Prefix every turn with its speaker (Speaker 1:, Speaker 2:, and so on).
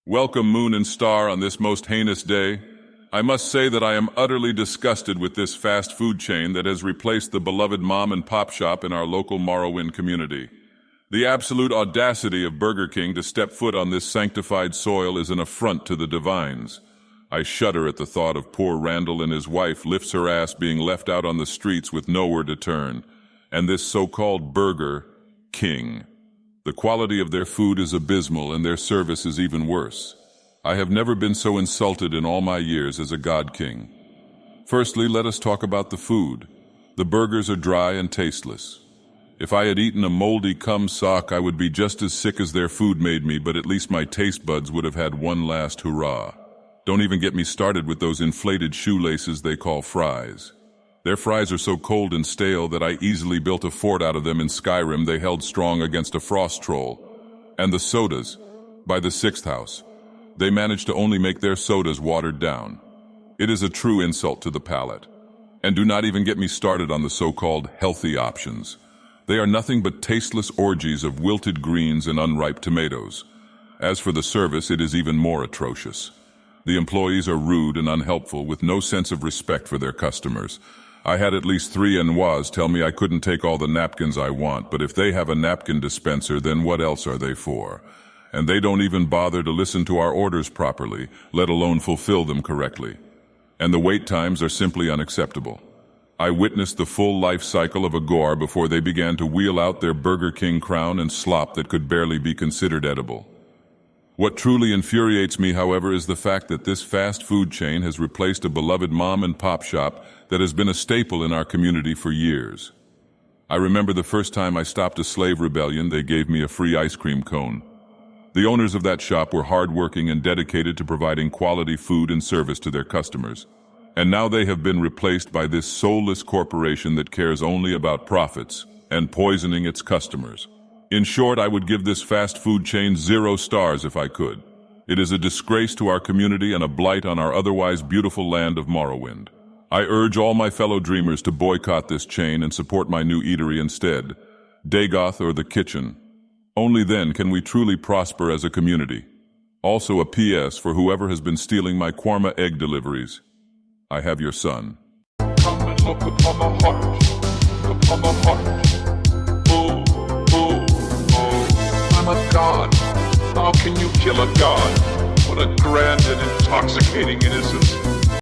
Speaker 1: Welcome, moon and star, on this most heinous day. I must say that I am utterly disgusted with this fast food chain that has replaced the beloved mom and pop shop in our local Morrowind community. The absolute audacity of Burger King to step foot on this sanctified soil is an affront to the divines. I shudder at the thought of poor Randall and his wife lifts her ass being left out on the streets with nowhere to turn, and this so-called Burger King. The quality of their food is abysmal and their service is even worse. I have never been so insulted in all my years as a God King. Firstly, let us talk about the food. The burgers are dry and tasteless. If I had eaten a moldy cum sock, I would be just as sick as their food made me, but at least my taste buds would have had one last hurrah. Don't even get me started with those inflated shoelaces they call fries. Their fries are so cold and stale that I easily built a fort out of them in Skyrim. They held strong against a frost troll. And the sodas, by the sixth house. They managed to only make their sodas watered down. It is a true insult to the palate. And do not even get me started on the so-called healthy options. They are nothing but tasteless orgies of wilted greens and unripe tomatoes. As for the service, it is even more atrocious. The employees are rude and unhelpful with no sense of respect for their customers. I had at least 3 Noirs tell me I couldn't take all the napkins I want, but if they have a napkin dispenser, then what else are they for? And they don't even bother to listen to our orders properly, let alone fulfill them correctly. And the wait times are simply unacceptable. I witnessed the full life cycle of a gore before they began to wheel out their Burger King crown and slop that could barely be considered edible. What truly infuriates me, however, is the fact that this fast food chain has replaced a beloved mom and pop shop that has been a staple in our community for years. I remember the first time I stopped a slave rebellion, they gave me a free ice cream cone. The owners of that shop were hardworking and dedicated to providing quality food and service to their customers. And now they have been replaced by this soulless corporation that cares only about profits and poisoning its customers. In short, I would give this fast food chain 0 stars if I could. It is a disgrace to our community and a blight on our otherwise beautiful land of Morrowind. I urge all my fellow dreamers to boycott this chain and support my new eatery instead, Dagoth or the Kitchen. Only then can we truly prosper as a community. Also a PS for whoever has been stealing my Kwarma egg deliveries. I have your son.
Speaker 2: Come and look upon the heart, upon the heart. I'm a god. How can you kill a god? What a grand and intoxicating innocence.